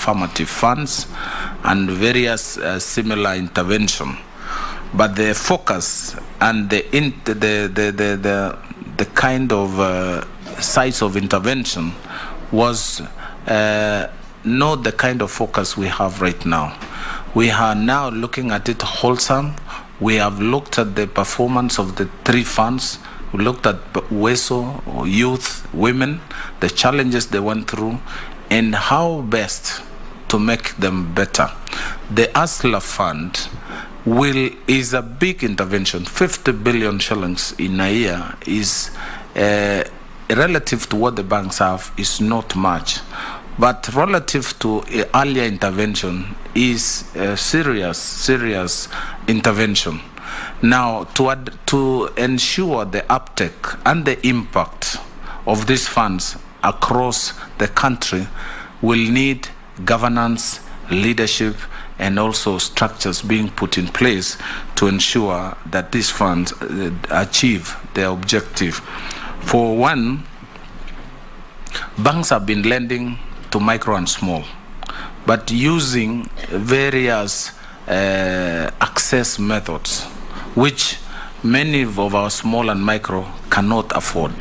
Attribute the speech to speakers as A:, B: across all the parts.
A: affirmative funds and various similar intervention. But the focus and the kind of size of intervention was not the kind of focus we have right now. We are now looking at it wholesome. We have looked at the performance of the three funds. We looked at WESO, youth, women, the challenges they went through, and how best to make them better. The ASLA fund is a big intervention. 50 billion shillings in a year is relative to what the banks have is not much. But relative to earlier intervention is a serious intervention. Now, to ensure the uptake and the impact of these funds across the country, will need governance, leadership, and also structures being put in place to ensure that these funds achieve their objective. For one, banks have been lending to micro and small, but using various access methods, which many of our small and micro cannot afford.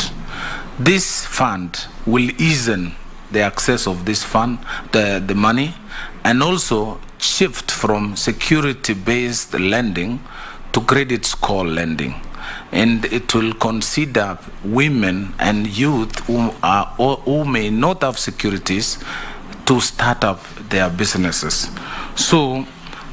A: This fund will ease the access of this fund, the money, and also shift from security-based lending to credit score lending. And it will consider women and youth who may not have securities to start up their businesses. So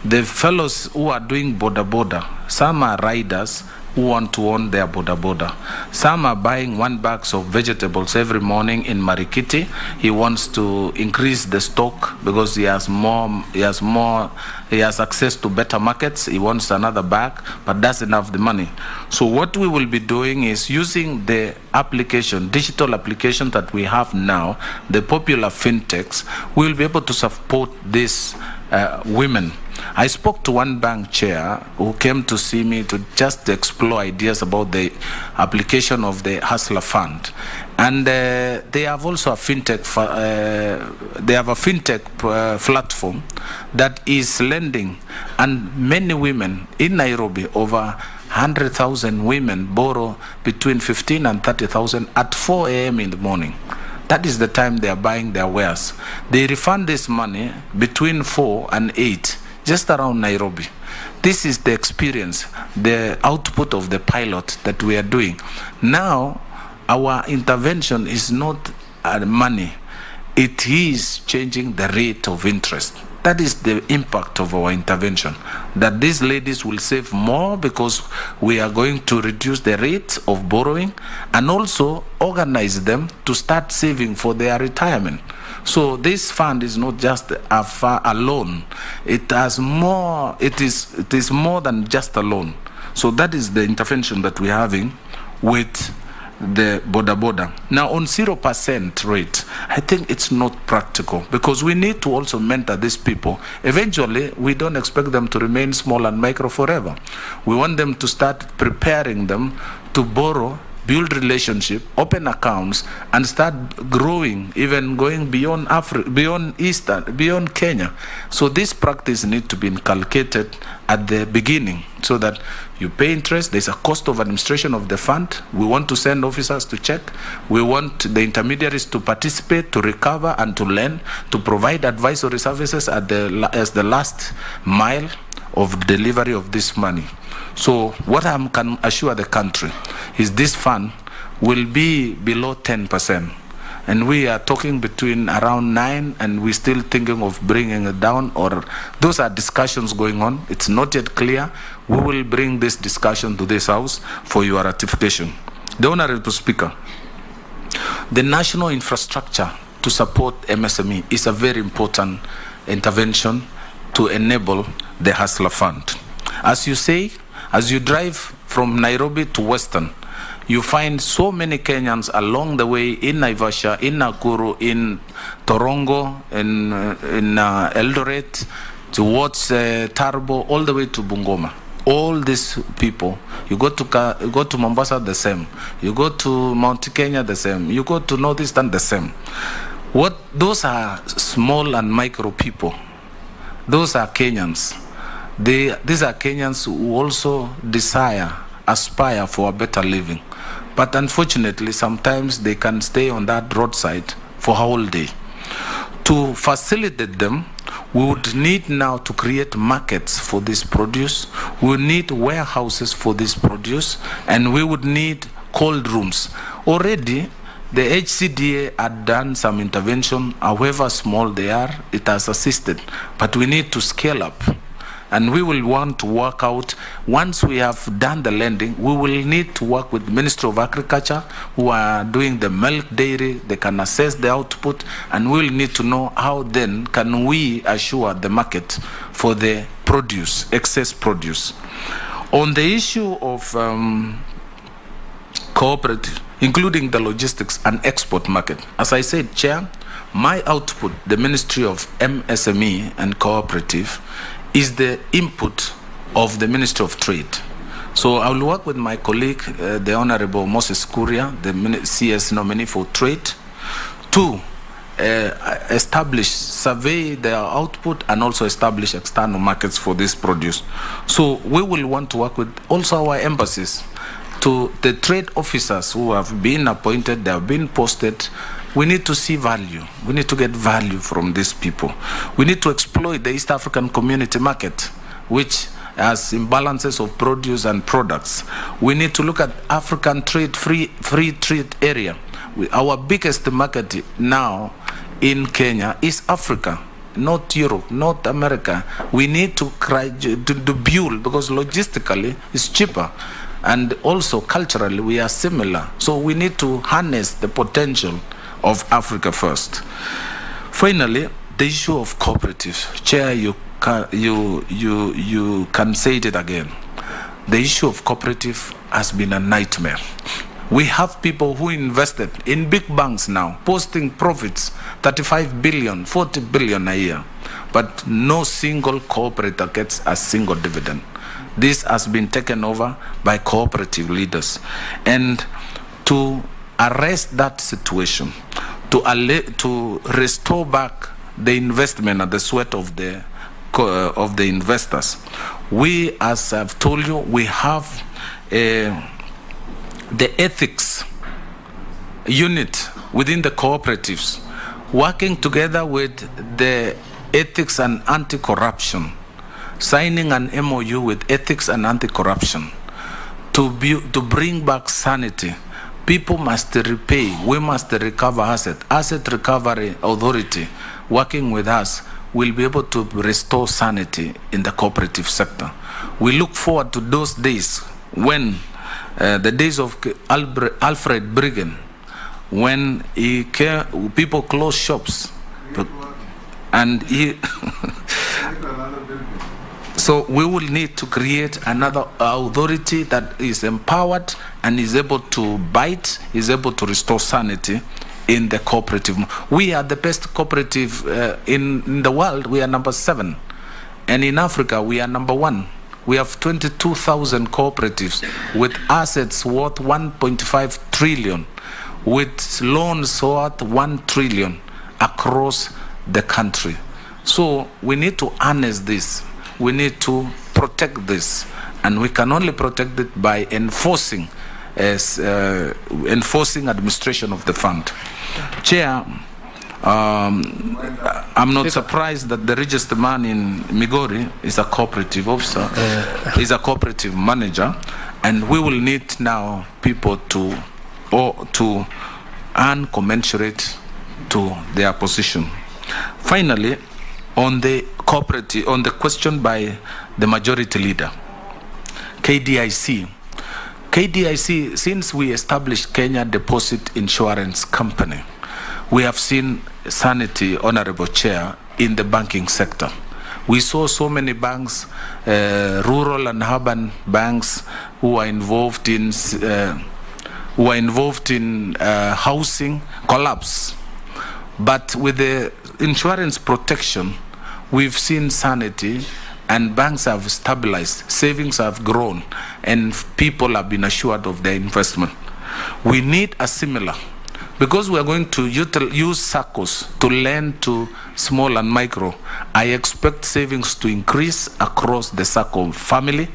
A: the fellows who are doing boda, some are riders who want to own their boda. Some are buying 1 bag of vegetables every morning in Marikiti. He wants to increase the stock because he has access to better markets. He wants another bag, but doesn't have the money. So what we will be doing is using the digital application that we have now, the popular fintechs. We will be able to support these women. I spoke to one bank chair who came to see me to just explore ideas about the application of the Hustler Fund, and they have also a fintech. They have a fintech platform that is lending, and many women in Nairobi, over 100,000 women, borrow between 15 and 30,000 at 4 a.m. in the morning. That is the time they are buying their wares. They refund this money between 4 and 8. Just around Nairobi. This is the experience, the output of the pilot that we are doing. Now, our intervention is not money. It is changing the rate of interest. That is the impact of our intervention. That these ladies will save more because we are going to reduce the rate of borrowing and also organize them to start saving for their retirement. So this fund is not just a loan. It has more. It is more than just a loan. So that is the intervention that we're having with the boda. Now on 0% rate, I think it's not practical because we need to also mentor these people. Eventually, we don't expect them to remain small and micro forever. We want them to start preparing them to borrow, build relationship, open accounts, and start growing, even going beyond Africa, beyond Kenya. So this practice needs to be inculcated at the beginning so that you pay interest. There's a cost of administration of the fund. We want to send officers to check. We want the intermediaries to participate, to recover, and to lend, to provide advisory services as the last mile of delivery of this money. So what I can assure the country is this fund will be below 10%. And we are talking between around 9, and we're still thinking of bringing it down, or those are discussions going on. It's not yet clear. We will bring this discussion to this House for your ratification. The Honorable Speaker, the national infrastructure to support MSME is a very important intervention to enable the Hustler Fund. As you say, as you drive from Nairobi to Western, you find so many Kenyans along the way in Naivasha, in Nakuru, in Torongo, in Eldoret, towards Tarbo, all the way to Bungoma. All these people, you go to Mombasa, the same. You go to Mount Kenya, the same. You go to Northeastern, the same. Those are small and micro people. Those are Kenyans. These are Kenyans who also aspire for a better living. But unfortunately, sometimes they can stay on that roadside for a whole day. To facilitate them, we would need now to create markets for this produce. We would need warehouses for this produce, and we would need cold rooms. Already, the HCDA had done some intervention, however small they are, it has assisted. But we need to scale up. And we will want to work out, once we have done the lending, we will need to work with the Ministry of Agriculture, who are doing the milk dairy. They can assess the output, and we will need to know how then can we assure the market for the produce, excess produce. On the issue of cooperative, including the logistics and export market, as I said, Chair, my output, the Ministry of MSME and Cooperative, is the input of the Ministry of Trade. So I will work with my colleague, the Honorable Moses Kuria, the CS nominee for Trade, to survey their output and also establish external markets for this produce. So we will want to work with also our embassies, to the trade officers who have been appointed, they have been posted. We need to see value. We need to get value from these people. We need to exploit the East African Community Market, which has imbalances of produce and products. We need to look at African free trade area. Our biggest market now in Kenya is Africa, not Europe, not America. We need to build, because logistically it's cheaper. And also culturally we are similar. So we need to harness the potential of Africa first. Finally, the issue of cooperative. Chair, you can say it again. The issue of cooperative has been a nightmare. We have people who invested in big banks now, posting profits, 35 billion, 40 billion a year, but no single cooperator gets a single dividend. This has been taken over by cooperative leaders. And to arrest that situation, to restore back the investment and the sweat of the investors, we, as I've told you, we have the ethics unit within the cooperatives, working together with the ethics and anti-corruption, signing an MOU with ethics and anti-corruption to bring back sanity. People must repay. We must recover asset. Asset Recovery Authority, working with us, will be able to restore sanity in the cooperative sector. We look forward to those days when the days of Alfred Briggen, when people closed shops, and he. So we will need to create another authority that is empowered and is able to bite, is able to restore sanity in the cooperative. We are the best cooperative in the world. We are number 7. And in Africa, we are number 1. We have 22,000 cooperatives with assets worth 1.5 trillion, with loans worth 1 trillion across the country. So we need to harness this. We need to protect this, and we can only protect it by enforcing administration of the fund. Chair, I'm not surprised that the richest man in Migori is a cooperative officer, is a cooperative manager, and we will need now people to earn commensurate to their position. Finally, on the cooperative, on the question by the majority leader, KDIC, since we established Kenya Deposit Insurance Company, we have seen sanity, Honorable Chair, in the banking sector. We saw so many banks, rural and urban banks, who are involved in housing collapse. But with the insurance protection, we've seen sanity, and banks have stabilized, savings have grown, and people have been assured of their investment. We need a similar Because we are going to use SACCOs to lend to small and micro, I expect savings to increase across the SACCO family,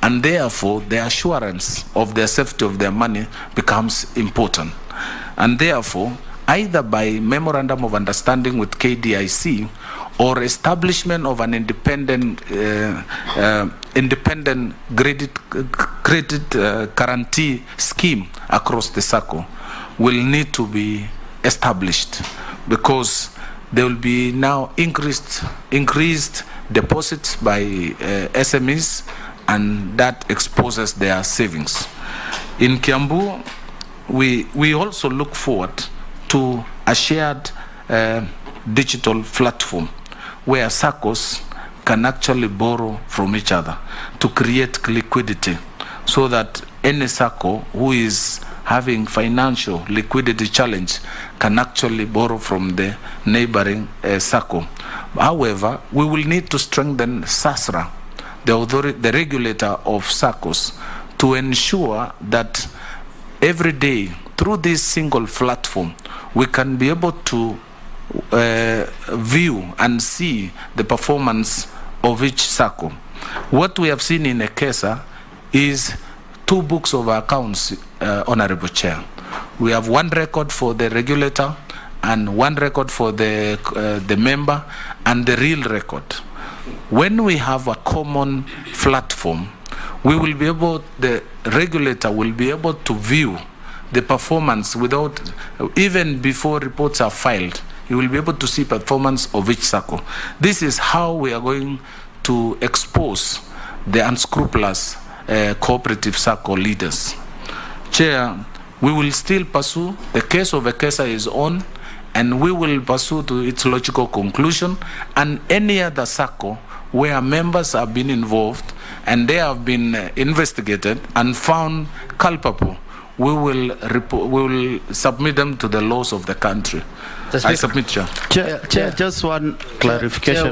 A: and therefore the assurance of the safety of their money becomes important. And therefore, either by memorandum of understanding with KDIC or establishment of an independent credit guarantee scheme across the SACCO will need to be established, because there will be now increased deposits by SMEs, and that exposes their savings. In Kiambu, we also look forward to a shared digital platform where SACCOs can actually borrow from each other to create liquidity, so that any SACCO who is having financial liquidity challenge can actually borrow from the neighboring SACCO. However, we will need to strengthen SASRA, the regulator of SACCOs, to ensure that every day through this single platform we can be able to view and see the performance of each SACCO. What we have seen in Echesa is 2 books of accounts, Honorable Chair. We have 1 record for the regulator and 1 record for the member, and the real record. When we have a common platform, we will be able, the regulator will be able to view the performance without, even before reports are filed, you will be able to see performance of each SACCO. This is how we are going to expose the unscrupulous cooperative SACCO leaders. Chair, we will still pursue, the case of Echesa is on, and we will pursue to its logical conclusion, and any other SACCO where members have been involved and they have been investigated and found culpable, we will submit them to the laws of the country. I submit, Chair.
B: Chair, just one clarification.